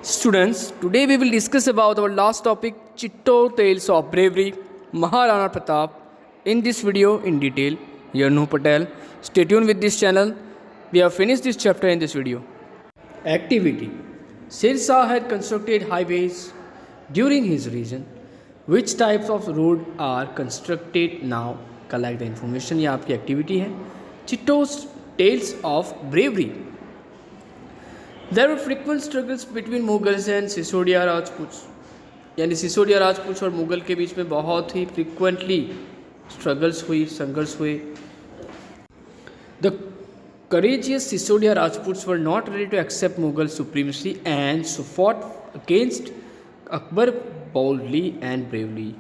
Students, today we will discuss about our last topic, Chittor Tales of Bravery, Maharana Pratap. In this video, in detail, here Nuh Patel. Stay tuned with this channel. We have finished this chapter in this video. Activity. Sher Shah had constructed highways during his reign. Which types of road are constructed now? Collect the information. ये आपकी activity है. Chittor's Tales of Bravery. There were frequent struggles between Mughals and Sisodia Rajputs. यानी सिसोदिया राजपूत और मुगल के बीच में बहुत ही frequently struggles हुई, संघर्ष हुए. The courageous Sisodia Rajputs were not ready to accept Mughal supremacy and so fought against Akbar boldly and bravely.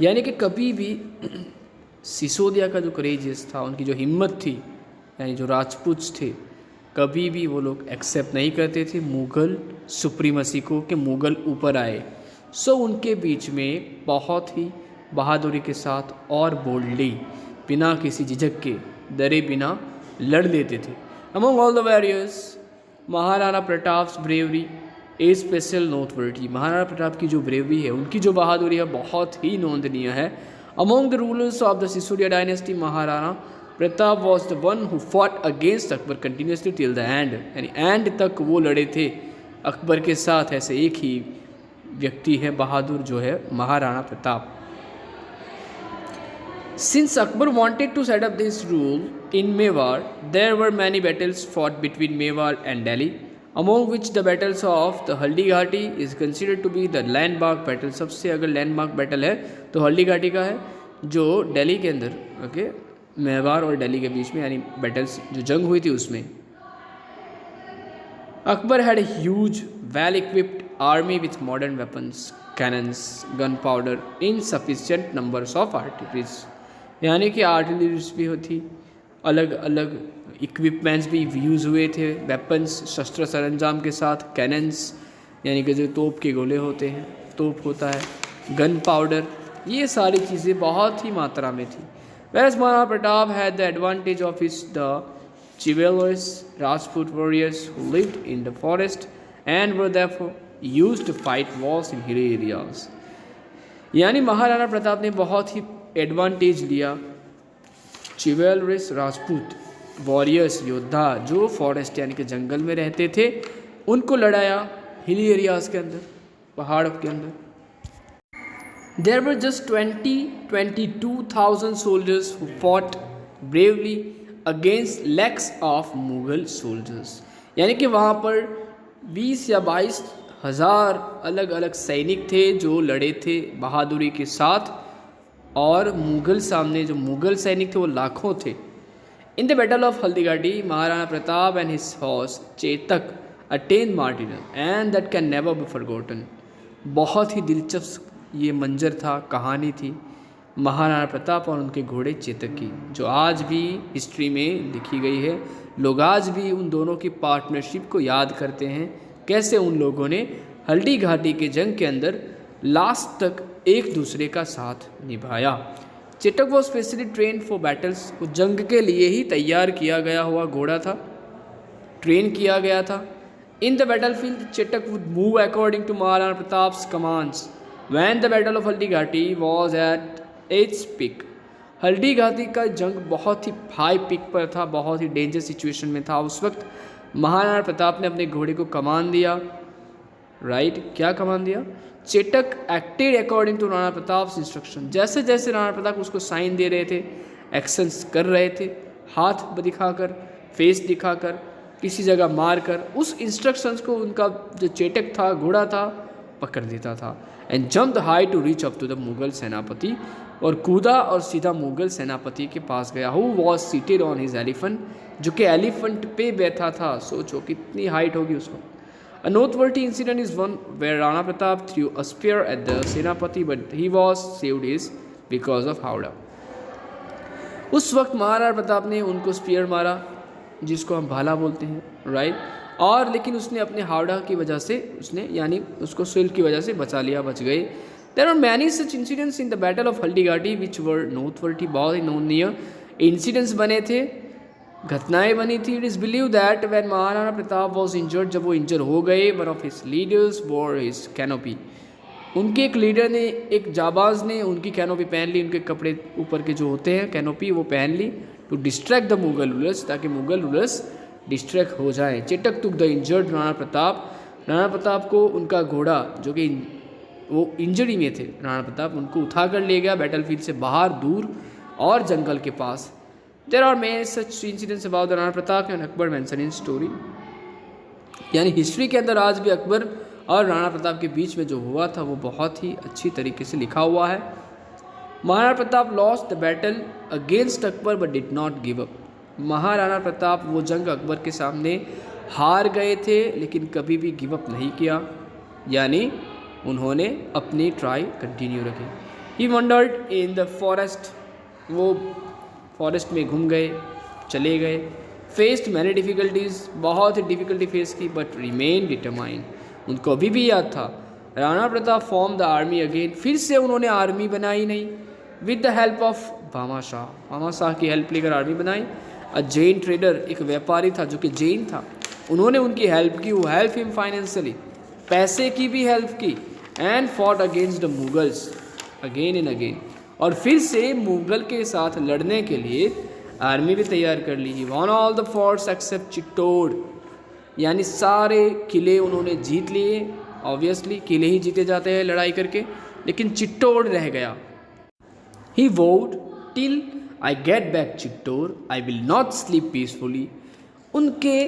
यानी कि कभी भी सिसोदिया का जो करेजियस था, उनकी जो हिम्मत थी, यानी जो राजपूत थे, कभी भी वो लोग एक्सेप्ट नहीं करते थे मुग़ल सुप्रीमसी को कि मुग़ल ऊपर आए. सो उनके बीच में बहुत ही बहादुरी के साथ और बोल्डली, बिना किसी झिझक के, डरे बिना लड़ लेते थे. Among all the warriors Maharana Pratap's bravery a special noteworthy. Maharana Pratap की जो ब्रेवरी है, उनकी जो बहादुरी है, बहुत ही नोंदनीय है. Among the rulers of the Sisodia dynasty, Maharana Pratap was the one who fought against Akbar continuously till the end. यानी एंड तक वो लड़े थे अकबर के साथ. ऐसे एक ही व्यक्ति है बहादुर, जो है Maharana Pratap. Since Akbar wanted to set up this rule in Mewar, there were many battles fought between Mewar and Delhi, among which the battles of the Haldi Ghati is considered to be the landmark battle. सबसे अगर landmark battle है तो हल्दी घाटी का है, जो दिल्ली के अंदर, okay, Mewar और दिल्ली के बीच में, यानी बैटल्स जो जंग हुई थी उसमें. Akbar had a huge, well-equipped army with modern weapons, cannons, gunpowder, insufficient numbers of artilleries. यानी कि आर्टिलरीज भी होती, अलग अलग इक्विपमेंट्स भी यूज़ हुए थे, वेपन्स, शस्त्र सरंजाम के साथ, कैनन्स यानी कि जो तोप के गोले होते हैं, तोप होता है, गन पाउडर, ये सारी चीज़ें बहुत ही मात्रा में थी. Whereas Maharaja Pratap had the advantage of the chivalrous Rajput warriors who lived in the forest and were therefore used to fight wars in hilly areas. यानी महाराणा प्रताप ने बहुत ही एडवांटेज लिया चिवेलरस राजपूत वॉरियर्स, योद्धा जो फॉरेस्ट यानी कि जंगल में रहते थे, उनको लड़ाया हिली एरियाज़ के अंदर, पहाड़ के अंदर. There were just 22,000 soldiers who fought bravely against lakhs of Mughal soldiers. यानी कि वहाँ पर 20 या 22 हज़ार अलग अलग सैनिक थे जो लड़े थे बहादुरी के साथ, और मुग़ल सामने जो मुग़ल सैनिक थे वो लाखों थे. इन the battle of Haldi Ghati Maharana Pratap and his horse Chetak attain martyrdom and that can never be forgotten. बहुत ही दिलचस्प ये मंजर था, कहानी थी महाराणा प्रताप और उनके घोड़े चेतक की, जो आज भी हिस्ट्री में लिखी गई है. लोग आज भी उन दोनों की पार्टनरशिप को याद करते हैं, कैसे उन लोगों ने हल्दी घाटी के जंग के अंदर लास्ट तक एक दूसरे का साथ निभाया. चेतक वो स्पेशली ट्रेन फॉर बैटल्स, वो जंग के लिए ही तैयार किया गया हुआ घोड़ा था, ट्रेन किया गया था. In the battlefield Chetak would move according to Maharana Pratap's commands. When the battle of Haldi Ghati was at its peak, Haldi Ghati का जंग बहुत ही हाई पीक पर था, बहुत ही डेंजर सिचुएशन में था. उस वक्त महाराणा प्रताप ने अपने घोड़े को कमान दिया, राइट, क्या कमान दिया? Chetak acted according to Rana Pratap's instruction. जैसे जैसे राणा प्रताप उसको साइन दे रहे थे, एक्शंस कर रहे थे, हाथ दिखाकर, फेस दिखाकर, किसी जगह मार कर, उस इंस्ट्रक्शंस को उनका जो चेतक था, घोड़ा था, पकड़ देता था. And jumped high to reach up to the Mughal सेनापति, और कूदा और सीधा मुगल सेनापति के पास गया. Who was seated on his elephant, जो कि एलिफेंट पे बैठा था. सोचो कितनी हाइट होगी उसको. A noteworthy incident is one where Rana Pratap threw a spear at the Senapati, but he was saved his because of Howrah. उस वक्त महाराणा प्रताप ने उनको स्पीयर मारा, जिसको हम भाला बोलते हैं, राइट, और लेकिन उसने अपने हावड़ा की वजह से, उसने यानी उसको शील्ड की वजह से बचा लिया, बच गए. There are many such incidents in the battle of Haldi Ghati which were noteworthy. बहुत ही नोनीय इंसिडेंट्स बने थे घटनाएं बनी थी। It is believe that when Maharana Pratap was injured, जब वो इंजर हो गए, one of his leaders war his canopy, उनके एक लीडर ने, एक जाबाज ने उनकी कैनोपी पहन ली, उनके कपड़े ऊपर के जो होते हैं कैनोपी वो पहन ली, to distract the Mughal rulers, ताकि मुगल रूलर्स डिस्ट्रैक्ट हो जाएं। Chetak took the injured Rana Pratap, Rana Pratap को उनका घोड़ा जो कि वो इंजरी में थे, राणा प्रताप उनको उठा कर ले गया बैटलफील्ड से बाहर, दूर और जंगल के पास। There are many such incidents about the Rana Pratap and Akbar mention in story, यानी हिस्ट्री के अंदर आज भी अकबर और राणा प्रताप के बीच में जो हुआ था वो बहुत ही अच्छी तरीके से लिखा हुआ है। Maharana Pratap lost the battle against Akbar but did not give up, Maharana Pratap वो जंग अकबर के सामने हार गए थे लेकिन कभी भी गिव अप नहीं किया, यानी उन्होंने अपनी ट्राई कंटिन्यू रखी। ही वंडर्ड इन द फॉरेस्ट, वो फॉरेस्ट में घूम गए, चले गए। फेस्ड मैनी डिफ़िकल्टीज़, बहुत ही डिफ़िकल्टी फेस की, बट रिमेन डिटरमाइंड, उनको अभी भी याद था। Rana Pratap form the army again, फिर से उन्होंने आर्मी बनाई नहीं, with the help of Bhama Shah, Bhama Shah की हेल्प लेकर आर्मी बनाई। अ जैन ट्रेडर, एक व्यापारी था जो कि जैन था, उन्होंने उनकी हेल्प की, वो हेल्प हिम फाइनेंशियली, पैसे की भी हेल्प की। And fought against the Mughals again and again, और फिर से मुगल के साथ लड़ने के लिए आर्मी भी तैयार कर ली। Won all the forts except Chittor, यानी सारे किले उन्होंने जीत लिए। ऑब्वियसली किले ही जीते जाते हैं लड़ाई करके, लेकिन चित्तौड़ रह गया। ही वोड till I get back Chittor I will not sleep peacefully, उनके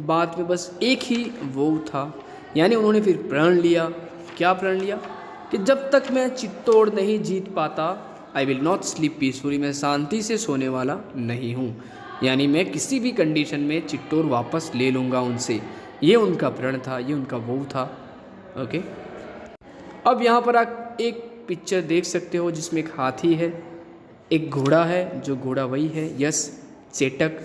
बाद में बस एक ही वो था, यानी उन्होंने फिर प्रण लिया। क्या प्रण लिया? कि जब तक मैं चित्तौड़ नहीं जीत पाता, I will not sleep peacefully, मैं शांति से सोने वाला नहीं हूँ, यानी मैं किसी भी कंडीशन में चित्तौड़ वापस ले लूँगा उनसे। ये उनका प्रण था, ये उनका वो था। ओके, अब यहाँ पर आप एक पिक्चर देख सकते हो जिसमें एक हाथी है, एक घोड़ा है, जो घोड़ा वही है यस चेटक,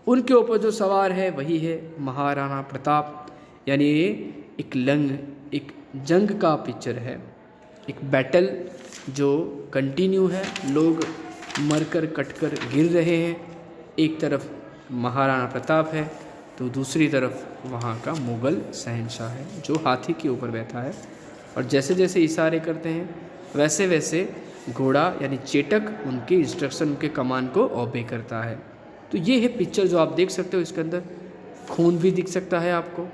उनके ऊपर जो सवार है वही है महाराणा प्रताप, यानी ये एक जंग का पिक्चर है, एक बैटल जो कंटिन्यू है, लोग मरकर कटकर गिर रहे हैं। एक तरफ महाराणा प्रताप है तो दूसरी तरफ वहाँ का मुग़ल शहंशाह है जो हाथी के ऊपर बैठा है, और जैसे जैसे इशारे करते हैं वैसे वैसे घोड़ा यानी चेटक उनकी इंस्ट्रक्शन, उनके कमांड को ओबे करता है। तो ये है पिक्चर जो आप देख सकते हो, इसके अंदर खून भी दिख सकता है आपको,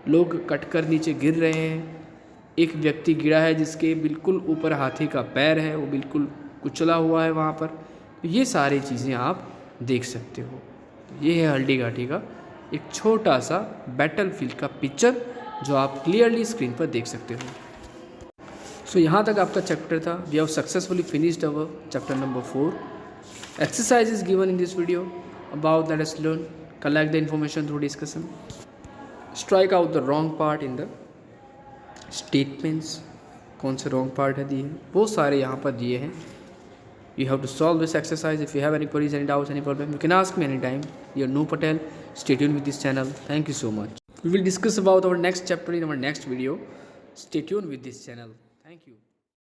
लोग कटकर नीचे गिर रहे हैं। एक व्यक्ति गिरा है जिसके बिल्कुल ऊपर हाथी का पैर है, वो बिल्कुल कुचला हुआ है वहाँ पर। तो ये सारी चीज़ें आप देख सकते हो। ये है हल्दी घाटी का एक छोटा सा बैटलफील्ड का पिक्चर जो आप क्लियरली स्क्रीन पर देख सकते हो। सो यहाँ तक आपका चैप्टर था। We have successfully finished our chapter number 4. Exercise is given in this video about let us learn, collect the information through discussion, strike out the wrong part in the statements. कौन से wrong part है दिए हैं वो सारे यहाँ पर दिए हैं. You have to solve this exercise. If you have any queries, any doubts, any problem, you can ask me anytime. You are Noor Patel. Stay tuned with this channel. Thank you so much. We will discuss about our next chapter in our next video. Stay tuned with this channel. Thank you.